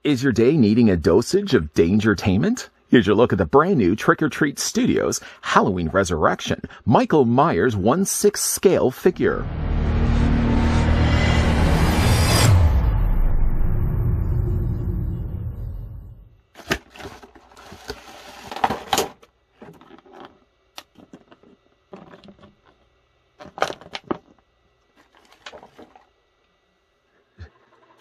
Is your day needing a dosage of dangertainment? Here's your look at the brand new Trick or Treat Studios Halloween Resurrection Michael Myers 1/6 scale figure.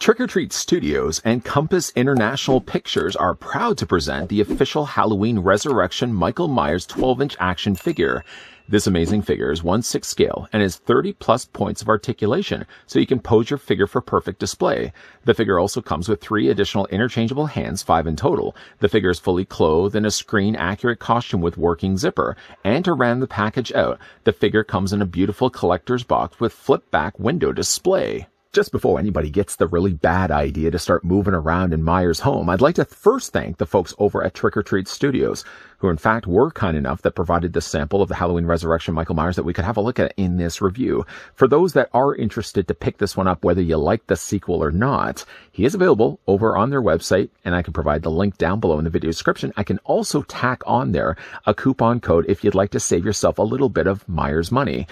Trick or Treat Studios and Compass International Pictures are proud to present the official Halloween Resurrection Michael Myers 12-inch action figure. This amazing figure is 1/6 scale and has 30-plus points of articulation, so you can pose your figure for perfect display. The figure also comes with 3 additional interchangeable hands, 5 in total. The figure is fully clothed in a screen-accurate costume with working zipper, and to round the package out, the figure comes in a beautiful collector's box with flip-back window display. Just before anybody gets the really bad idea to start moving around in Myers' home, I'd like to first thank the folks over at Trick or Treat Studios, who in fact were kind enough that provided this sample of the Halloween Resurrection Michael Myers that we could have a look at in this review. For those that are interested to pick this one up, whether you like the sequel or not, he is available over on their website, and I can provide the link down below in the video description. I can also tack on there a coupon code if you'd like to save yourself a little bit of Myers money.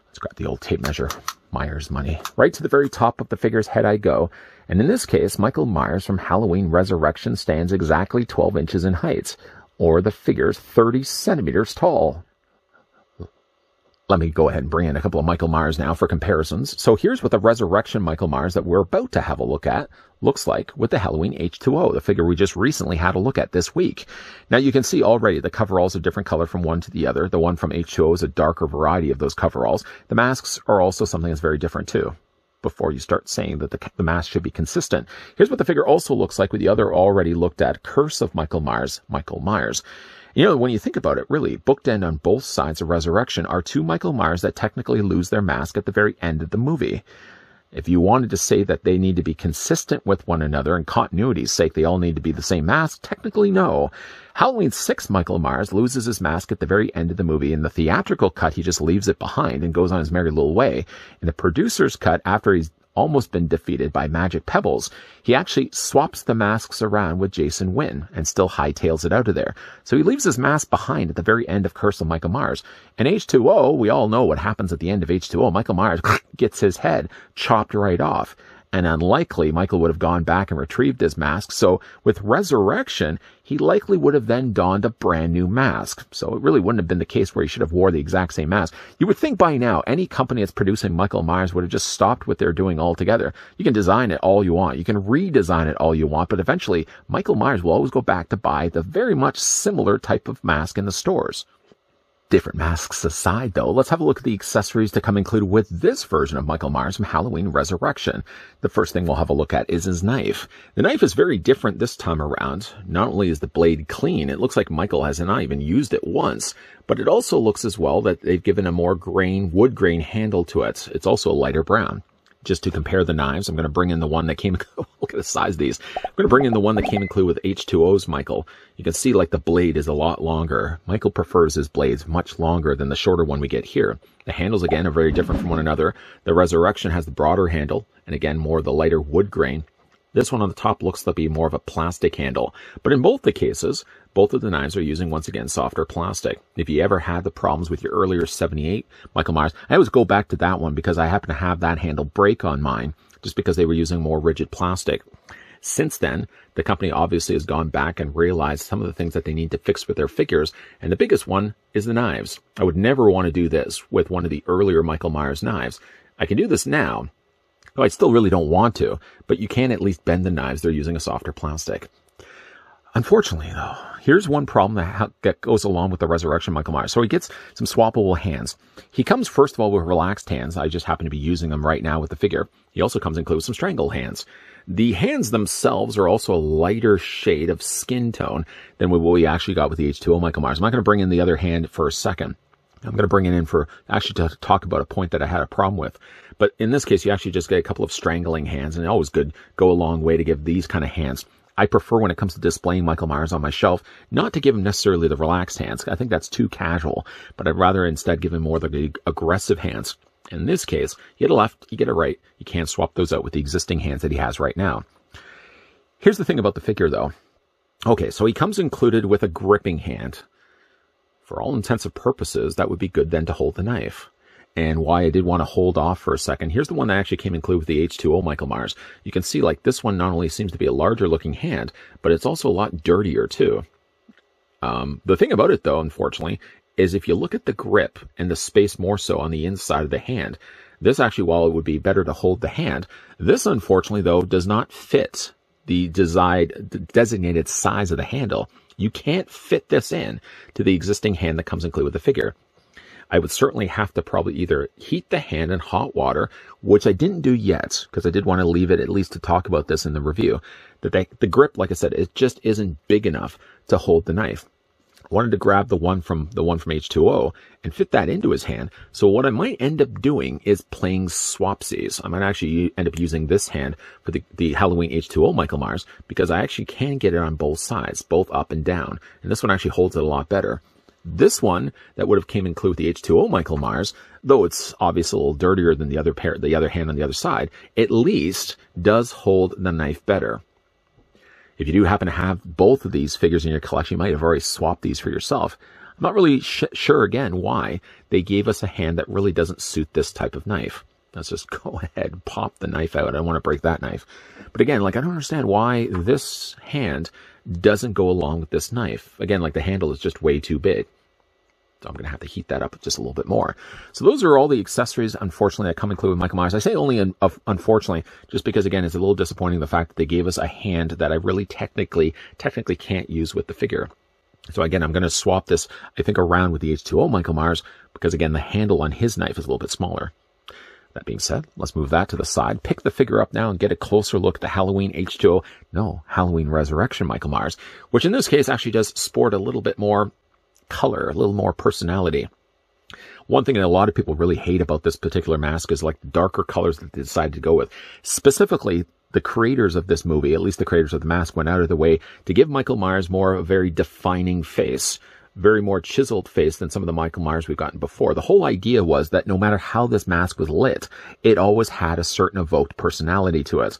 Let's grab the old tape measure. Myers money. Right to the very top of the figure's head I go. And in this case, Michael Myers from Halloween Resurrection stands exactly 12 inches in height, or the figure's 30 centimeters tall. Let me go ahead and bring in a couple of Michael Myers now for comparisons. So here's what the Resurrection Michael Myers that we're about to have a look at looks like with the Halloween H2O, the figure we just recently had a look at this week. Now you can see already the coveralls are different color from one to the other. The one from H2O is a darker variety of those coveralls. The masks are also something that's very different too, before you start saying that the mask should be consistent. Here's what the figure also looks like with the other already looked at Curse of Michael Myers, Michael Myers. You know, when you think about it, really, bookend on both sides of Resurrection are 2 Michael Myers that technically lose their mask at the very end of the movie. If you wanted to say that they need to be consistent with one another and continuity's sake, they all need to be the same mask, technically no. Halloween 6 Michael Myers loses his mask at the very end of the movie. In the theatrical cut, he just leaves it behind and goes on his merry little way. In the producer's cut, after he's almost been defeated by magic pebbles, he actually swaps the masks around with Jason Wynn and still hightails it out of there. So he leaves his mask behind at the very end of Curse of Michael Myers. In H2O, we all know what happens at the end of H2O. Michael Myers gets his head chopped right off. And unlikely Michael would have gone back and retrieved his mask. So with Resurrection, he likely would have then donned a brand new mask. So it really wouldn't have been the case where he should have wore the exact same mask. You would think by now, any company that's producing Michael Myers would have just stopped what they're doing altogether. You can design it all you want. You can redesign it all you want. But eventually, Michael Myers will always go back to buy the very much similar type of mask in the stores. Different masks aside, though, let's have a look at the accessories to come included with this version of Michael Myers from Halloween Resurrection. The first thing we'll have a look at is his knife. The knife is very different this time around. Not only is the blade clean, it looks like Michael has not even used it once, but it also looks as well that they've given a more wood grain handle to it. It's also a lighter brown. Just to compare the knives, I'm going to bring in the one that came, look at the size of these. I'm going to bring in the one that came included with H2O's Michael. You can see like the blade is a lot longer. Michael prefers his blades much longer than the shorter one we get here. The handles, again, are very different from one another. The Resurrection has the broader handle, and again, more of the lighter wood grain. This one on the top looks to be more of a plastic handle. But in both the cases, both of the knives are using, once again, softer plastic. If you ever had the problems with your earlier 78 Michael Myers, I always go back to that one because I happen to have that handle break on mine just because they were using more rigid plastic. Since then, the company obviously has gone back and realized some of the things that they need to fix with their figures, and the biggest one is the knives. I would never want to do this with one of the earlier Michael Myers knives. I can do this now, though I still really don't want to, but you can at least bend the knives. They're using a softer plastic. Unfortunately, though, here's one problem that goes along with the Resurrection Michael Myers. So he gets some swappable hands. He comes, first of all, with relaxed hands. I just happen to be using them right now with the figure. He also comes included with some strangle hands. The hands themselves are also a lighter shade of skin tone than what we actually got with the H2O Michael Myers. I'm not going to bring in the other hand for a second. I'm going to bring it in for actually to talk about a point that I had a problem with. But in this case, you actually just get a couple of strangling hands, and it always go a long way to give these kind of hands. I prefer, when it comes to displaying Michael Myers on my shelf, not to give him necessarily the relaxed hands. I think that's too casual, but I'd rather instead give him more of the aggressive hands. In this case, you get a left, you get a right. You can't swap those out with the existing hands that he has right now. Here's the thing about the figure, though. Okay, so he comes included with a gripping hand. For all intents and purposes, that would be good then to hold the knife. And why I did want to hold off for a second, here's the one that actually came included with the H2O Michael Myers. You can see like this one not only seems to be a larger looking hand, but it's also a lot dirtier too. The thing about it though, unfortunately, is if you look at the grip and the space more so on the inside of the hand, this actually, while it would be better to hold the hand, this unfortunately though does not fit the designated size of the handle. You can't fit this in to the existing hand that comes included with the figure. I would certainly have to probably either heat the hand in hot water, which I didn't do yet, because I did want to leave it at least to talk about this in the review, that the grip, like I said, it just isn't big enough to hold the knife. I wanted to grab the one from H2O and fit that into his hand. So what I might end up doing is playing swapsies. I might actually end up using this hand for the Halloween H2O Michael Myers, because I actually can get it on both sides, both up and down. And this one actually holds it a lot better. This one that would have came included with the H2O Michael Myers, though it's obviously a little dirtier than the other hand on the other side, at least does hold the knife better. If you do happen to have both of these figures in your collection, you might have already swapped these for yourself. I'm not really sure again why they gave us a hand that really doesn't suit this type of knife. Let's just go ahead and pop the knife out. I don't want to break that knife. But again, like I don't understand why this hand doesn't go along with this knife. Again, like the handle is just way too big. So I'm going to have to heat that up just a little bit more. So those are all the accessories, unfortunately, that come included with Michael Myers. I say only unfortunately, just because, again, it's a little disappointing the fact that they gave us a hand that I really technically can't use with the figure. So again, I'm going to swap this, I think, around with the H2O Michael Myers, because again, the handle on his knife is a little bit smaller. That being said, let's move that to the side, pick the figure up now and get a closer look at the Halloween Halloween Resurrection Michael Myers, which in this case actually does sport a little bit more color, a little more personality. One thing that a lot of people really hate about this particular mask is like the darker colors that they decided to go with. Specifically, the creators of this movie, at least the creators of the mask, went out of their way to give Michael Myers more of a very defining face, very more chiseled face than some of the Michael Myers we've gotten before. The whole idea was that no matter how this mask was lit, it always had a certain evoked personality to it.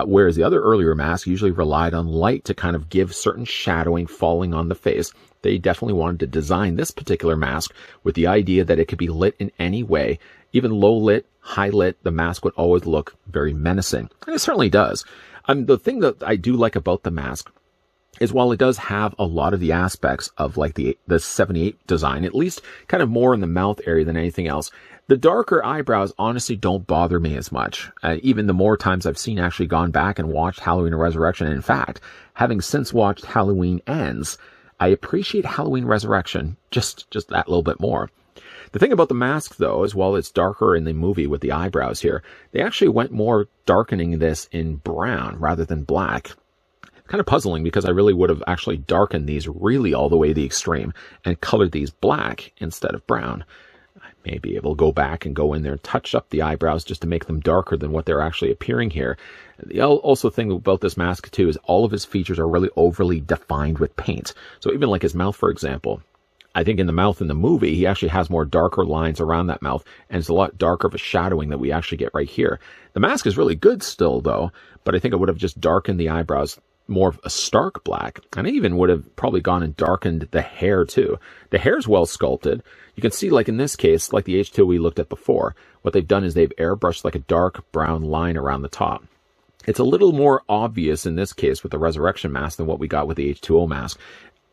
Whereas the other earlier masks usually relied on light to kind of give certain shadowing falling on the face. They definitely wanted to design this particular mask with the idea that it could be lit in any way. Even low lit, high lit, the mask would always look very menacing. And it certainly does. The thing that I do like about the mask is while it does have a lot of the aspects of like the 78 design, at least kind of more in the mouth area than anything else, the darker eyebrows honestly don't bother me as much. Even the more times I've seen actually gone back and watched Halloween Resurrection. And in fact, having since watched Halloween Ends, I appreciate Halloween Resurrection just that little bit more. The thing about the mask, though, is while it's darker in the movie with the eyebrows here, they actually went more darkening this in brown rather than black. Kind of puzzling, because I really would have actually darkened these really all the way to the extreme and colored these black instead of brown. I may be able to go back and go in there and touch up the eyebrows just to make them darker than what they're actually appearing here. The also thing about this mask, too, is all of his features are really overly defined with paint. So even like his mouth, for example, I think in the mouth in the movie, he actually has more darker lines around that mouth, and it's a lot darker of a shadowing that we actually get right here. The mask is really good still, though, but I think I would have just darkened the eyebrows more of a stark black, and I even would have probably gone and darkened the hair too. The hair is well sculpted. You can see, like in this case, like the H2 we looked at before, what they've done is they've airbrushed like a dark brown line around the top. It's a little more obvious in this case with the Resurrection mask than what we got with the H2O mask.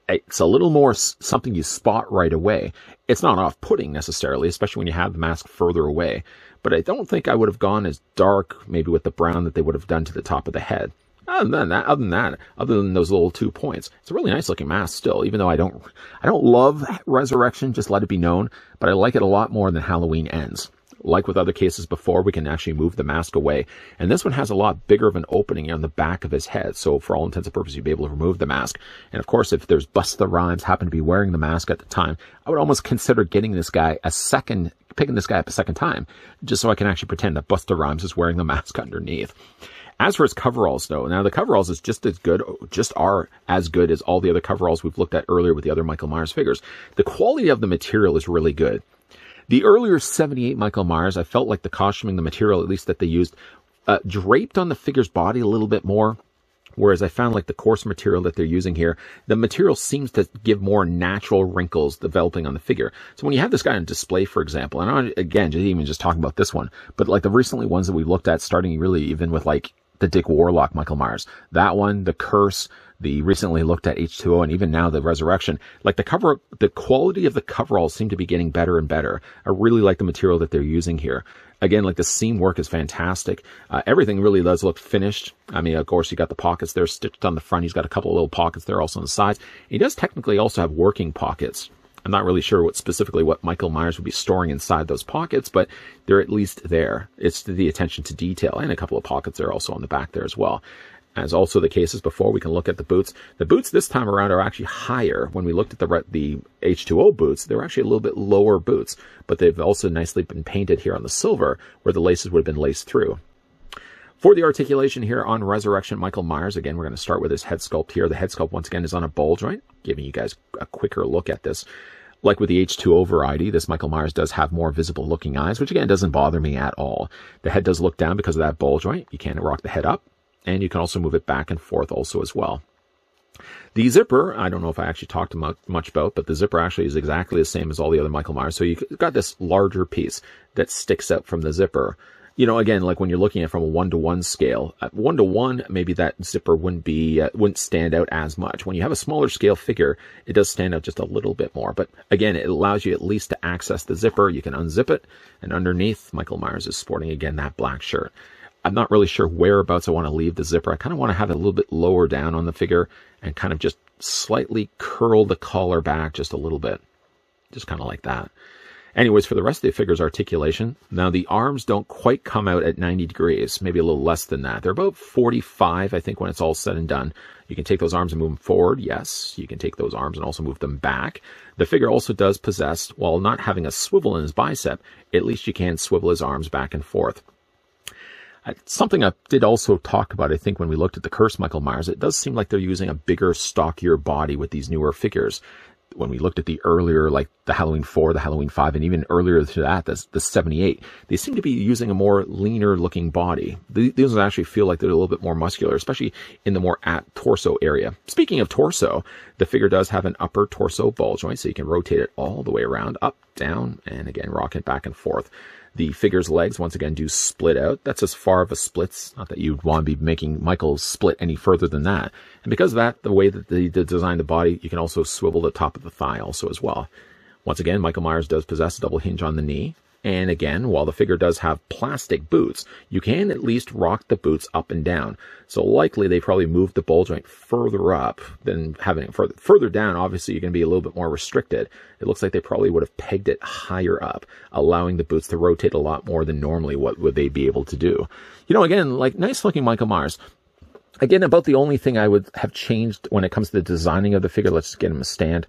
It's a little more something you spot right away. It's not off-putting necessarily, especially when you have the mask further away, but I don't think I would have gone as dark maybe with the brown that they would have done to the top of the head. Other than those little 2 points, it's a really nice looking mask still, even though I don't love Resurrection, just let it be known, but I like it a lot more than Halloween Ends. Like with other cases before, we can actually move the mask away, and this one has a lot bigger of an opening on the back of his head, so for all intents and purposes, you'd be able to remove the mask. And of course, if there's Busta Rhymes happened to be wearing the mask at the time, I would almost consider picking this guy up a second time, just so I can actually pretend that Busta Rhymes is wearing the mask underneath. As for his coveralls, though, now the coveralls is just are as good as all the other coveralls we've looked at earlier with the other Michael Myers figures. The quality of the material is really good. The earlier 78 Michael Myers, I felt like the costuming, the material at least that they used, draped on the figure's body a little bit more, Whereas I found like the coarse material that they're using here, the material seems to give more natural wrinkles developing on the figure. So when you have this guy on display, for example, and I'm, again, even just talking about this one, but like the recently ones that we looked at, starting really even with like the Dick Warlock Michael Myers, that one, the Curse, the recently looked at H2O, and even now the Resurrection, like the quality of the coveralls seem to be getting better and better. I really like the material that they're using here. Again, like the seam work is fantastic. Everything really does look finished. I mean, of course, you got the pockets there stitched on the front. He's got a couple of little pockets there also on the sides. He does technically also have working pockets. I'm not really sure what Michael Myers would be storing inside those pockets, but they're at least there. It's the attention to detail, and a couple of pockets there also on the back there as well. As also the cases before, we can look at the boots. The boots this time around are actually higher. When we looked at the H2O boots, they were actually a little bit lower boots, but they've also nicely been painted here on the silver where the laces would have been laced through. For the articulation here on Resurrection Michael Myers, again, we're going to start with his head sculpt here. The head sculpt, once again, is on a ball joint, giving you guys a quicker look at this. Like with the H2O variety, this Michael Myers does have more visible looking eyes, which again doesn't bother me at all. The head does look down because of that ball joint. You can rock the head up, and you can also move it back and forth also as well. The zipper, I don't know if I actually talked much about, but the zipper actually is exactly the same as all the other Michael Myers. So you've got this larger piece that sticks out from the zipper. You know, again, like when you're looking at from a 1-to-1 scale, at 1-to-1, maybe that zipper wouldn't stand out as much. When you have a smaller scale figure, it does stand out just a little bit more. But again, it allows you at least to access the zipper. You can unzip it, and underneath, Michael Myers is sporting, again, that black shirt. I'm not really sure whereabouts I want to leave the zipper. I kind of want to have it a little bit lower down on the figure and kind of just slightly curl the collar back just a little bit. Just kind of like that. Anyways, for the rest of the figure's articulation, now the arms don't quite come out at 90 degrees, maybe a little less than that. They're about 45, I think, when it's all said and done. You can take those arms and move them forward. Yes, you can take those arms and also move them back. The figure also does possess, while not having a swivel in his bicep, at least you can swivel his arms back and forth. Something I did also talk about, I think, when we looked at the Curse Michael Myers, it does seem like they're using a bigger, stockier body with these newer figures. When we looked at the earlier, like the Halloween 4, the Halloween 5, and even earlier to that, the 78, they seem to be using a more leaner looking body. These actually feel like they're a little bit more muscular, especially in the more torso area. Speaking of torso, the figure does have an upper torso ball joint, so you can rotate it all the way around, up, down, and again, rock it back and forth. The figure's legs, once again, do split out. That's as far of a split. Not that you'd want to be making Michael split any further than that. And because of that, the way that they designed the body, you can also swivel the top of the thigh also as well. Once again, Michael Myers does possess a double hinge on the knee. And again, while the figure does have plastic boots, you can at least rock the boots up and down. So likely they probably moved the ball joint further up than having it further down. Obviously, you're going to be a little bit more restricted. It looks like they probably would have pegged it higher up, allowing the boots to rotate a lot more than normally what would they be able to do. You know, again, like nice looking Michael Myers. Again, about the only thing I would have changed when it comes to the designing of the figure, let's just get him a stand,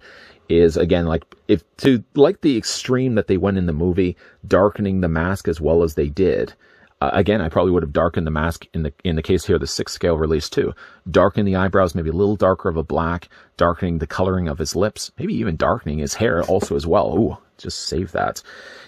is again, like the extreme that they went in the movie, darkening the mask as well as they did. Again, I probably would have darkened the mask in the case here, the 6 scale release too. Darken the eyebrows, maybe a little darker of a black, darkening the coloring of his lips, maybe even darkening his hair also as well. Ooh, just save that.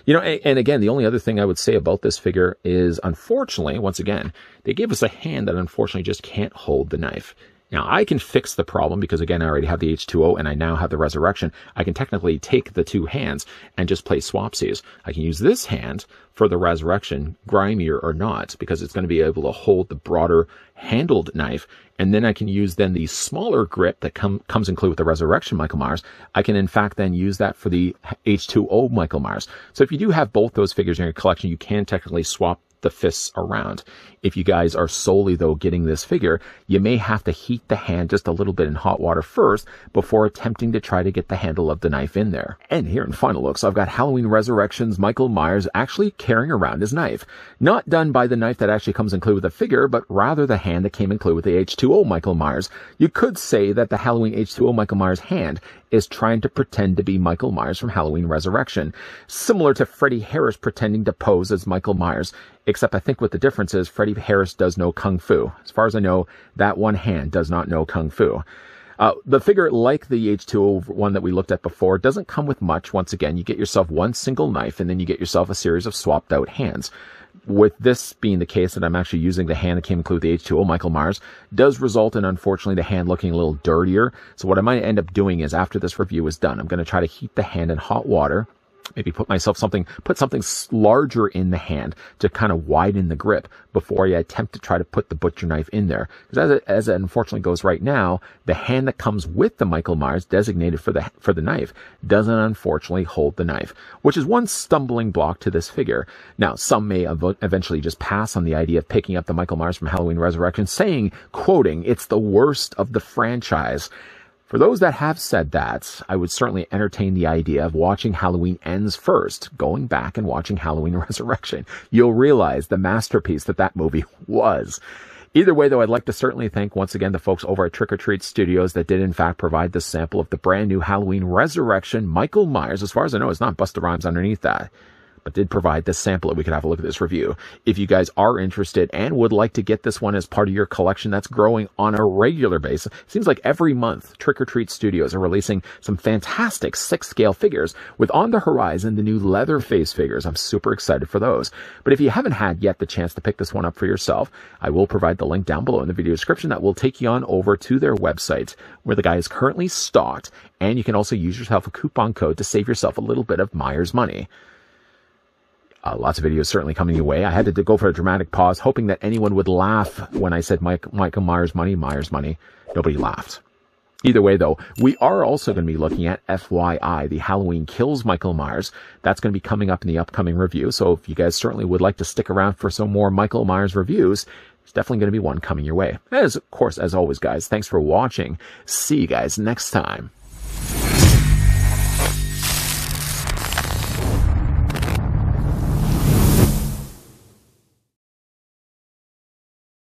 You know, and again, the only other thing I would say about this figure is, unfortunately, once again, they gave us a hand that unfortunately just can't hold the knife. Now, I can fix the problem because, again, I already have the H2O and I now have the Resurrection. I can technically take the 2 hands and just play swapsies. I can use this hand for the Resurrection, grimier or not, because it's going to be able to hold the broader handled knife. And then I can use then the smaller grip that comes included with the Resurrection Michael Myers. I can, in fact, then use that for the H2O Michael Myers. So if you do have both those figures in your collection, you can technically swap the fists around. If you guys are solely, though, getting this figure, you may have to heat the hand just a little bit in hot water first before attempting to try to get the handle of the knife in there. And here in final looks, I've got Halloween Resurrection's Michael Myers actually carrying around his knife. Not done by the knife that actually comes included with the figure, but rather the hand that came included with the H2O Michael Myers. You could say that the Halloween H2O Michael Myers hand is trying to pretend to be Michael Myers from Halloween Resurrection, similar to Freddie Harris pretending to pose as Michael Myers, except I think what the difference is, Freddie Harris does know Kung Fu. As far as I know, that one hand does not know Kung Fu. The figure, like the H2O one that we looked at before, doesn't come with much. Once again, you get yourself one single knife, and then you get yourself a series of swapped out hands. with this being the case that I'm actually using the hand that came included with the H2O Michael Myers, does result in, unfortunately, the hand looking a little dirtier. So what I might end up doing is, after this review is done, I'm going to try to heat the hand in hot water, maybe put something larger in the hand to kind of widen the grip before I attempt to try to put the butcher knife in there. Because as it unfortunately goes right now, the hand that comes with the Michael Myers designated for the knife doesn't unfortunately hold the knife, which is one stumbling block to this figure. Now, some may eventually just pass on the idea of picking up the Michael Myers from Halloween Resurrection, saying, quoting, "It's the worst of the franchise." For those that have said that, I would certainly entertain the idea of watching Halloween Ends first, going back and watching Halloween Resurrection. You'll realize the masterpiece that movie was. Either way, though, I'd like to certainly thank once again the folks over at Trick or Treat Studios that did in fact provide this sample of the brand new Halloween Resurrection Michael Myers. As far as I know, it's not Busta Rhymes underneath that, but did provide this sample that we could have a look at this review. If you guys are interested and would like to get this one as part of your collection that's growing on a regular basis, it seems like every month Trick or Treat Studios are releasing some fantastic 6-scale figures, with on the horizon the new Leatherface figures. I'm super excited for those. But if you haven't had yet the chance to pick this one up for yourself, I will provide the link down below in the video description that will take you on over to their website, where the guy is currently stocked, and you can also use yourself a coupon code to save yourself a little bit of Myers money. Lots of videos certainly coming your way. I had to go for a dramatic pause, hoping that anyone would laugh when I said Michael Myers money. Nobody laughed. Either way, though, we are also going to be looking at FYI, the Halloween Kills Michael Myers. That's going to be coming up in the upcoming review. So if you guys certainly would like to stick around for some more Michael Myers reviews, there's definitely going to be one coming your way. Of course, as always, guys, thanks for watching. See you guys next time.